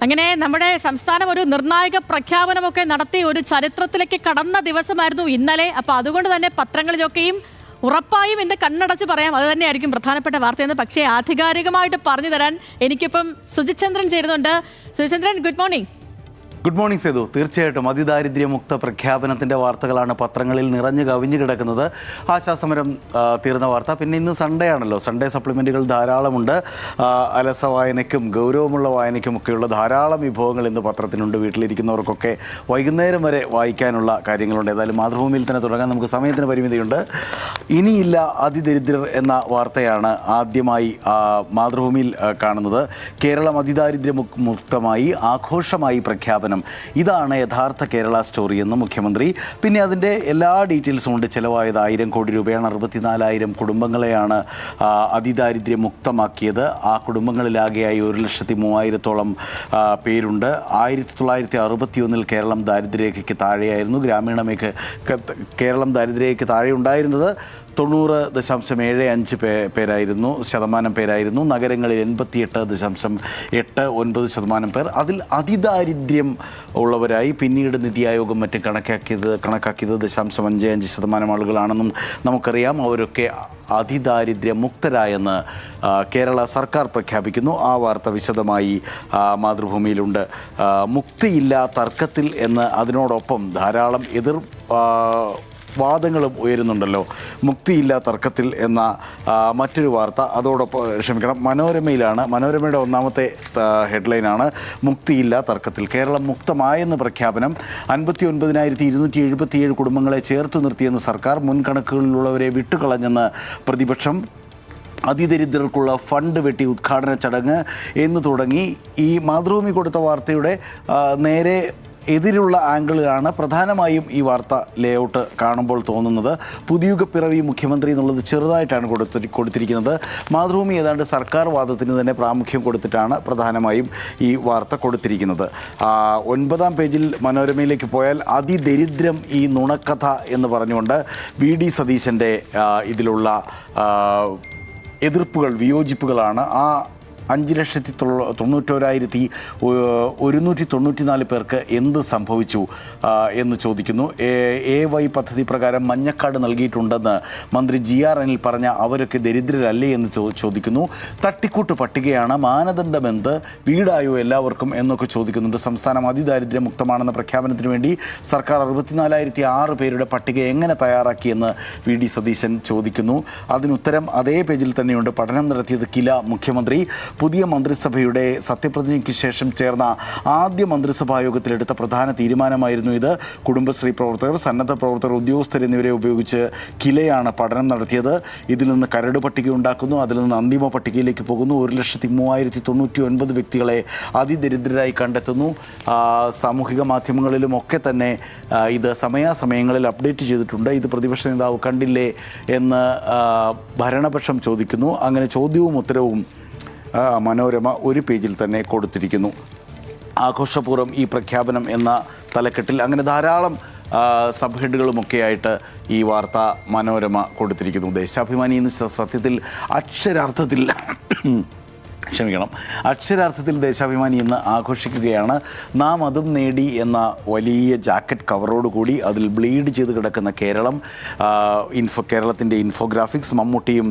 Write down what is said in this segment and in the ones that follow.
അങ്ങനെ നമ്മുടെ സംസ്ഥാനം ഒരു നിർണായക പ്രഖ്യാപനമൊക്കെ നടത്തി ഒരു ചരിത്രത്തിലേക്ക് കടന്ന ദിവസമായിരുന്നു ഇന്നലെ. അപ്പോൾ അതുകൊണ്ട് തന്നെ പത്രങ്ങളിലൊക്കെയും ഉറപ്പായും ഇന്ന് കണ്ണടച്ച് പറയാം അത് തന്നെയായിരിക്കും പ്രധാനപ്പെട്ട വാർത്തയെന്ന്. പക്ഷേ ആധികാരികമായിട്ട് പറഞ്ഞു തരാൻ എനിക്കിപ്പം സുജിത് ചേരുന്നുണ്ട്. Sujith, good morning. Good morning Sethu. തീർച്ചയായിട്ടും അതിദാരിദ്ര്യമുക്ത പ്രഖ്യാപനത്തിൻ്റെ വാർത്തകളാണ് പത്രങ്ങളിൽ നിറഞ്ഞു കവിഞ്ഞു കിടക്കുന്നത്. ആശാസമരം തീർന്ന വാർത്ത. പിന്നെ ഇന്ന് സൺഡേ ആണല്ലോ, സൺഡേ സപ്ലിമെൻറ്റുകൾ ധാരാളമുണ്ട്. അലസ വായനയ്ക്കും ഗൗരവമുള്ള വായനയ്ക്കുമൊക്കെയുള്ള ധാരാളം വിഭവങ്ങൾ ഇന്ന് പത്രത്തിനുണ്ട്. വീട്ടിലിരിക്കുന്നവർക്കൊക്കെ വൈകുന്നേരം വരെ വായിക്കാനുള്ള കാര്യങ്ങളുണ്ട്. ഏതായാലും മാതൃഭൂമിയിൽ തന്നെ തുടങ്ങാൻ നമുക്ക് സമയത്തിന് പരിമിതിയുണ്ട്. ഇനിയില്ല അതിദരിദ്രർ എന്ന വാർത്തയാണ് ആദ്യമായി മാതൃഭൂമിയിൽ കാണുന്നത്. കേരളം അതിദാരിദ്ര്യമുക്തമായി ആഘോഷമായി പ്രഖ്യാപനം. ഇതാണ് യഥാർത്ഥ കേരള സ്റ്റോറി എന്ന് മുഖ്യമന്ത്രി. പിന്നെ അതിൻ്റെ എല്ലാ ഡീറ്റെയിൽസും ഉണ്ട്. ചിലവായത് 1000 കോടി രൂപയാണ്. 64,000 കുടുംബങ്ങളെയാണ് അതിദാരിദ്ര്യമുക്തമാക്കിയത്. ആ കുടുംബങ്ങളിലാകെയായി 1,03,000-ഓളം പേരുണ്ട്. 1961 കേരളം ദാരിദ്ര്യരേഖയ്ക്ക് താഴെയായിരുന്നു. ഗ്രാമീണ കേരളം ദാരിദ്ര്യരേഖയ്ക്ക് താഴെ ഉണ്ടായിരുന്നത് 90.75 ശതമാനം പേരായിരുന്നു. നഗരങ്ങളിൽ 88.89% പേർ. അതിൽ അതിദാരിദ്ര്യം ഉള്ളവരായി പിന്നീട് നിതി ആയോഗം മറ്റും കണക്കാക്കിയത് 0.55% ആളുകളാണെന്നും നമുക്കറിയാം. അവരൊക്കെ അതിദാരിദ്ര്യമുക്തരായെന്ന് കേരള സർക്കാർ പ്രഖ്യാപിക്കുന്നു. ആ വാർത്ത വിശദമായി മാതൃഭൂമിയിലുണ്ട്. മുക്തിയില്ല തർക്കത്തിൽ എന്ന് അതിനോടൊപ്പം ധാരാളം വാദങ്ങളും ഉയരുന്നുണ്ടല്ലോ. മുക്തിയില്ല തർക്കത്തിൽ എന്ന മറ്റൊരു വാർത്ത അതോടൊപ്പം മനോരമയിലാണ്. മനോരമയുടെ ഒന്നാമത്തെ ഹെഡ്ലൈനാണ് മുക്തിയില്ല തർക്കത്തിൽ. കേരളം മുക്തമായെന്ന് പ്രഖ്യാപനം. 59,277 കുടുംബങ്ങളെ ചേർത്ത് നിർത്തിയെന്ന് സർക്കാർ. മുൻകണക്കുകളിലുള്ളവരെ വിട്ടുകളഞ്ഞെന്ന് പ്രതിപക്ഷം. അതിദരിദ്രർക്കുള്ള ഫണ്ട് വെട്ടി ഉദ്ഘാടന ചടങ്ങ് എന്ന് തുടങ്ങി ഈ മാതൃഭൂമി കൊടുത്ത വാർത്തയുടെ നേരെ എതിരുള്ള ആംഗിളിലാണ് പ്രധാനമായും ഈ വാർത്ത ലേഔട്ട് കാണുമ്പോൾ തോന്നുന്നത്. പുതിയുഗ പിറവി മുഖ്യമന്ത്രി എന്നുള്ളത് ചെറുതായിട്ടാണ് കൊടുത്തിരിക്കുന്നത്. മാതൃഭൂമി ഏതാണ്ട് സർക്കാർ വാദത്തിന് തന്നെ പ്രാമുഖ്യം കൊടുത്തിട്ടാണ് പ്രധാനമായും ഈ വാർത്ത കൊടുത്തിരിക്കുന്നത്. 9-ാം പേജിൽ മനോരമയിലേക്ക് പോയാൽ അതിദരിദ്രം ഈ നുണക്കഥ എന്ന് പറഞ്ഞുകൊണ്ട് VD സതീശൻ്റെ ഇതിലുള്ള എതിർപ്പുകൾ വിയോജിപ്പുകളാണ്. 5,91,194 പേർക്ക് എന്ത് സംഭവിച്ചു എന്ന് ചോദിക്കുന്നു. AY പദ്ധതി പ്രകാരം മഞ്ഞക്കാർഡ് നൽകിയിട്ടുണ്ടെന്ന് മന്ത്രി GR അനിൽ പറഞ്ഞ അവരൊക്കെ ദരിദ്രരല്ലേ എന്ന് ചോദിക്കുന്നു. തട്ടിക്കൂട്ട് പട്ടികയാണ്, മാനദണ്ഡമെന്ത്, വീടായോ എല്ലാവർക്കും എന്നൊക്കെ ചോദിക്കുന്നുണ്ട്. സംസ്ഥാനം അതിദാരിദ്ര്യമുക്തമാണെന്ന പ്രഖ്യാപനത്തിന് വേണ്ടി സർക്കാർ 64,006 പേരുടെ പട്ടിക എങ്ങനെ തയ്യാറാക്കിയെന്ന് VD സതീശൻ ചോദിക്കുന്നു. അതിനുത്തരം അതേ പേജിൽ തന്നെയുണ്ട്. പഠനം നടത്തിയത് കില മുഖ്യമന്ത്രി. പുതിയ മന്ത്രിസഭയുടെ സത്യപ്രതിജ്ഞയ്ക്ക് ശേഷം ചേർന്ന ആദ്യ മന്ത്രിസഭാ യോഗത്തിലെടുത്ത പ്രധാന തീരുമാനമായിരുന്നു ഇത്. കുടുംബശ്രീ പ്രവർത്തകർ, സന്നദ്ധ പ്രവർത്തകർ, ഉദ്യോഗസ്ഥർ എന്നിവരെ ഉപയോഗിച്ച് കിലയാണ് പഠനം നടത്തിയത്. ഇതിൽ നിന്ന് കരട് പട്ടിക ഉണ്ടാക്കുന്നു. അതിൽ നിന്ന് അന്തിമ പട്ടികയിലേക്ക് പോകുന്നു. 1,03,099 വ്യക്തികളെ അതിദരിദ്രരായി കണ്ടെത്തുന്നു. സാമൂഹിക മാധ്യമങ്ങളിലുമൊക്കെ തന്നെ ഇത് സമയാസമയങ്ങളിൽ അപ്ഡേറ്റ് ചെയ്തിട്ടുണ്ട്. ഇത് പ്രതിപക്ഷ നേതാവ് കണ്ടില്ലേ എന്ന് ഭരണപക്ഷം ചോദിക്കുന്നു. അങ്ങനെ ചോദ്യവും ഉത്തരവും മനോരമ ഒരു പേജിൽ തന്നെ കൊടുത്തിരിക്കുന്നു. ആഘോഷപൂർവ്വം ഈ പ്രഖ്യാപനം എന്ന തലക്കെട്ടിൽ അങ്ങനെ ധാരാളം സബ് ഹെഡുകളുമൊക്കെയായിട്ട് ഈ വാർത്ത മനോരമ കൊടുത്തിരിക്കുന്നു. ദേശാഭിമാനി ഇന്ന് സത്യത്തിൽ അക്ഷരാർത്ഥത്തിൽ ദേശാഭിമാനി ഇന്ന് ആഘോഷിക്കുകയാണ്. നാം അതും നേടി എന്ന വലിയ ജാക്കറ്റ് കവറോടുകൂടി അതിൽ ബ്ലീഡ് ചെയ്ത് കിടക്കുന്ന കേരളം, കേരളത്തിൻ്റെ ഇൻഫോഗ്രാഫിക്സ്, മമ്മൂട്ടിയും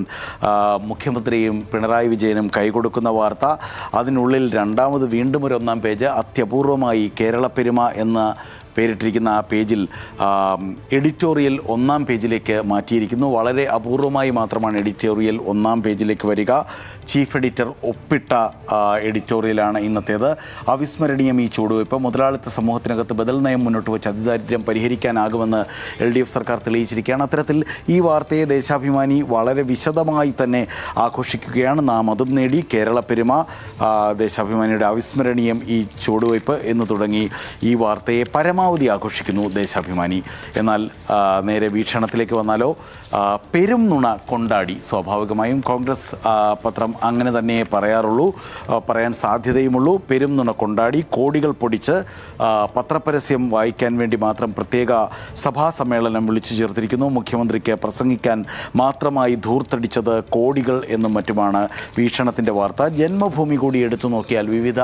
മുഖ്യമന്ത്രിയും പിണറായി വിജയനും കൈകൊടുക്കുന്ന വാർത്ത. അതിനുള്ളിൽ രണ്ടാമത് വീണ്ടും ഒരു 1-ാം പേജ്. അത്യപൂർവമായി കേരളപ്പെരുമ എന്ന പേരിട്ടിരിക്കുന്ന ആ പേജിൽ എഡിറ്റോറിയൽ 1-ാം പേജിലേക്ക് മാറ്റിയിരിക്കുന്നു. വളരെ അപൂർവമായി മാത്രമാണ് എഡിറ്റോറിയൽ 1-ാം പേജിലേക്ക് വരിക. ചീഫ് എഡിറ്റർ ഒപ്പിട്ട എഡിറ്റോറിയലാണ് ഇന്നത്തേത്. അവിസ്മരണീയം ഈ ചുവടുവയ്പ്. മുതലാളിത്ത സമൂഹത്തിനകത്ത് ബദൽ നയം മുന്നോട്ട് വെച്ച് അതിദാരിദ്ര്യം പരിഹരിക്കാനാകുമെന്ന് LDF സർക്കാർ തെളിയിച്ചിരിക്കുകയാണ്. അത്തരത്തിൽ ഈ വാർത്തയെ ദേശാഭിമാനി വളരെ വിശദമായി തന്നെ ആഘോഷിക്കുകയാണ്. നാം അതും നേടി, കേരളപ്പെരുമ, ദേശാഭിമാനിയുടെ അവിസ്മരണീയം ഈ ചുവടുവയ്പ് എന്ന് തുടങ്ങി ഈ വാർത്തയെ പരമാവധി ആഘോഷിക്കുന്നു ദേശാഭിമാനി. എന്നാൽ നേരെ വീക്ഷണത്തിലേക്ക് വന്നാലോ, പെരും നുണ കൊണ്ടാടി. സ്വാഭാവികമായും കോൺഗ്രസ് പത്രം അങ്ങനെ തന്നെ പറയാൻ സാധ്യതയുമുള്ളൂ. പെരും നുണ കൊണ്ടാടി, കോടികൾ പൊടിച്ച് പത്രപരസ്യം വായിക്കാൻ വേണ്ടി മാത്രം പ്രത്യേക സഭാ സമ്മേളനം വിളിച്ചു ചേർത്തിരിക്കുന്നു. മുഖ്യമന്ത്രിക്ക് പ്രസംഗിക്കാൻ മാത്രമായി ധൂർത്തടിച്ചത് കോടികൾ എന്നും മറ്റുമാണ് വീക്ഷണത്തിൻ്റെ വാർത്ത. ജന്മഭൂമി കൂടി എടുത്തു നോക്കിയാൽ വിവിധ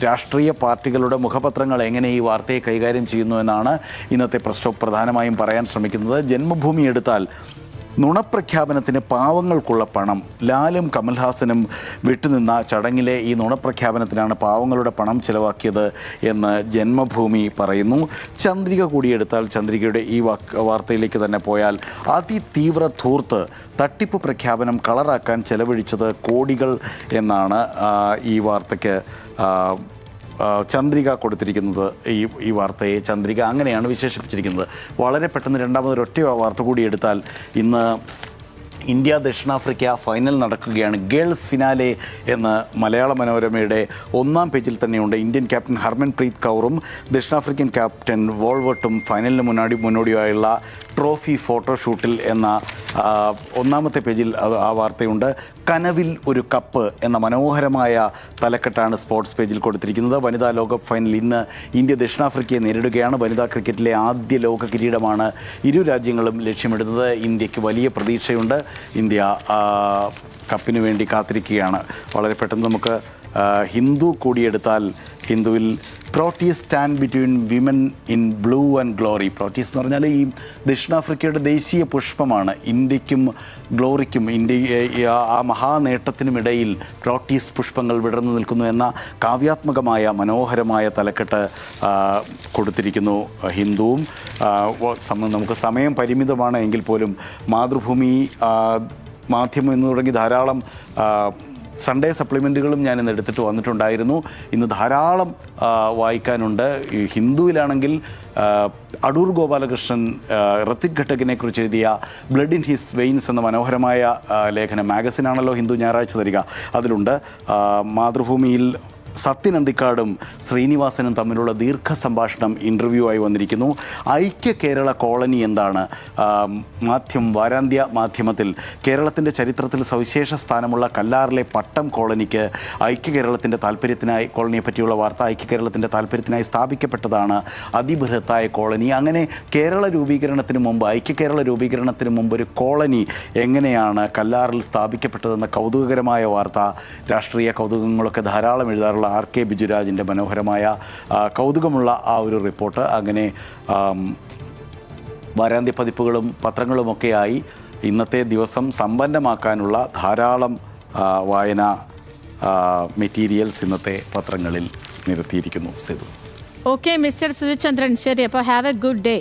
രാഷ്ട്രീയ പാർട്ടികളുടെ മുഖപത്രങ്ങൾ എങ്ങനെ ഈ വാർത്തയെ കൈകാര്യം ചെയ്യുന്നു എന്നാണ് ഇന്നത്തെ പ്രസ് സ്റ്റോപ്പ് പ്രധാനമായും പറയാൻ ശ്രമിക്കുന്നത്. ജന്മഭൂമി എടുത്താൽ നുണപ്രഖ്യാപനത്തിന് പാവങ്ങൾക്കുള്ള പണം, ലാലും കമൽഹാസനും വിട്ടുനിന്ന ചടങ്ങിലെ ഈ നുണപ്രഖ്യാപനത്തിനാണ് പാവങ്ങളുടെ പണം ചെലവാക്കിയത് എന്ന് ജന്മഭൂമി പറയുന്നു. ചന്ദ്രിക കൂടിയെടുത്താൽ ചന്ദ്രികയുടെ ഈ വാർത്തയിലേക്ക് തന്നെ പോയാൽ അതിതീവ്ര ധൂർത്ത് തട്ടിപ്പ് പ്രഖ്യാപനം കളറാക്കാൻ ചെലവഴിച്ചത് കോടികൾ എന്നാണ് ഈ വാർത്തയ്ക്ക് ചന്ദ്രിക കൊടുത്തിരിക്കുന്നത്. ഈ വാർത്തയെ ചന്ദ്രിക അങ്ങനെയാണ് വിശേഷിപ്പിച്ചിരിക്കുന്നത്. വളരെ പെട്ടെന്ന് രണ്ടാമതൊരൊറ്റ വാർത്ത കൂടി എടുത്താൽ ഇന്ന് ഇന്ത്യ ദക്ഷിണാഫ്രിക്ക ഫൈനൽ നടക്കുകയാണ്. ഗേൾസ് ഫിനാലെ എന്ന് മലയാള മനോരമയുടെ ഒന്നാം പേജിൽ തന്നെയുണ്ട്. ഇന്ത്യൻ ക്യാപ്റ്റൻ ഹർമൻപ്രീത് കൗറും ദക്ഷിണാഫ്രിക്കൻ ക്യാപ്റ്റൻ വോൾവർട്ടും ഫൈനലിന് മുന്നോടിയായുള്ള ട്രോഫി ഫോട്ടോഷൂട്ടിൽ എന്ന ഒന്നാമത്തെ പേജിൽ ആ വാർത്തയുണ്ട്. കനവിൽ ഒരു കപ്പ് എന്ന മനോഹരമായ തലക്കെട്ടാണ് സ്പോർട്സ് പേജിൽ കൊടുത്തിരിക്കുന്നത്. വനിതാ ലോകകപ്പ് ഫൈനൽ ഇന്ന് ഇന്ത്യ ദക്ഷിണാഫ്രിക്കയെ നേരിടുകയാണ്. വനിതാ ക്രിക്കറ്റിലെ ആദ്യ ലോക കിരീടമാണ് ഇരു രാജ്യങ്ങളും ലക്ഷ്യമിടുന്നത്. ഇന്ത്യക്ക് വലിയ പ്രതീക്ഷയുണ്ട്. ഇന്ത്യ കപ്പിന് വേണ്ടി കാത്തിരിക്കുകയാണ്. വളരെ പെട്ടെന്ന് നമുക്ക് ഹിന്ദു കൂടിയെടുത്താൽ ഹിന്ദുവിൽ Proteas stand between women in blue and glory. Proteas എന്ന് പറഞ്ഞാൽ ഈ ദക്ഷിണാഫ്രിക്കയുടെ ദേശീയ പുഷ്പമാണ്. ഇന്ത്യക്കും ഗ്ലോറിക്കും, ഇന്ത്യ ആ മഹാനേട്ടത്തിനുമിടയിൽ പ്രോട്ടീസ് പുഷ്പങ്ങൾ വിടർന്നു നിൽക്കുന്നു എന്ന കാവ്യാത്മകമായ മനോഹരമായ തലക്കെട്ട് കൊടുത്തിരിക്കുന്നു ഹിന്ദുവും. നമുക്ക് സമയം പരിമിതമാണ് എങ്കിൽ പോലും മാതൃഭൂമി മാധ്യമം എന്ന് തുടങ്ങി ധാരാളം സൺഡേ സപ്ലിമെൻറ്റുകളും ഞാനിന്ന് എടുത്തിട്ട് വന്നിട്ടുണ്ടായിരുന്നു. ഇന്ന് ധാരാളം വായിക്കാനുണ്ട്. ഈ ഹിന്ദുവിലാണെങ്കിൽ അടൂർ ഗോപാലകൃഷ്ണൻ ഋത്തിക് ഘട്ടകിനെ കുറിച്ച് എഴുതിയ ബ്ലഡ് ഇൻ ഹിസ് വെയിൻസ് എന്ന മനോഹരമായ ലേഖനം, മാഗസിനാണല്ലോ ഹിന്ദു ഞായറാഴ്ച തരിക, അതിലുണ്ട്. മാതൃഭൂമിയിൽ സത്യൻ അന്തിക്കാടും ശ്രീനിവാസനും തമ്മിലുള്ള ദീർഘ സംഭാഷണം ഇൻ്റർവ്യൂ ആയി വന്നിരിക്കുന്നു. ഐക്യ കേരള കോളനി എന്താണ്? വാരാന്ത്യ മാധ്യമത്തിൽ കേരളത്തിൻ്റെ ചരിത്രത്തിൽ സവിശേഷ സ്ഥാനമുള്ള കല്ലാറിലെ പട്ടം കോളനിക്ക് ഐക്യ കേരളത്തിൻ്റെ താല്പര്യത്തിനായി, കോളനിയെ പറ്റിയുള്ള വാർത്ത, ഐക്യ കേരളത്തിൻ്റെ താല്പര്യത്തിനായി സ്ഥാപിക്കപ്പെട്ടതാണ് അതിബൃഹത്തായ കോളനി. അങ്ങനെ കേരള രൂപീകരണത്തിന് മുമ്പ്, ഐക്യ കേരള രൂപീകരണത്തിന് മുമ്പ് ഒരു കോളനി എങ്ങനെയാണ് കല്ലാറിൽ സ്ഥാപിക്കപ്പെട്ടതെന്ന കൗതുകകരമായ വാർത്ത. രാഷ്ട്രീയ കൗതുകങ്ങളൊക്കെ ധാരാളം എഴുതാറുള്ള RK ബിജുരാജിൻ്റെ മനോഹരമായ കൗതുകമുള്ള ആ ഒരു റിപ്പോർട്ട്. അങ്ങനെ വാരാന്ത്യ പതിപ്പുകളും പത്രങ്ങളുമൊക്കെയായി ഇന്നത്തെ ദിവസം സമ്പന്നമാക്കാനുള്ള ധാരാളം വായന മെറ്റീരിയൽസ് ഇന്നത്തെ പത്രങ്ങളിൽ നിരത്തിയിരിക്കുന്നു. സിധു. ഓക്കെ മിസ്റ്റർ സുജിത് ചന്ദ്രൻ, ശരി. അപ്പോൾ ഹാവ് എ ഗുഡ് ഡേ.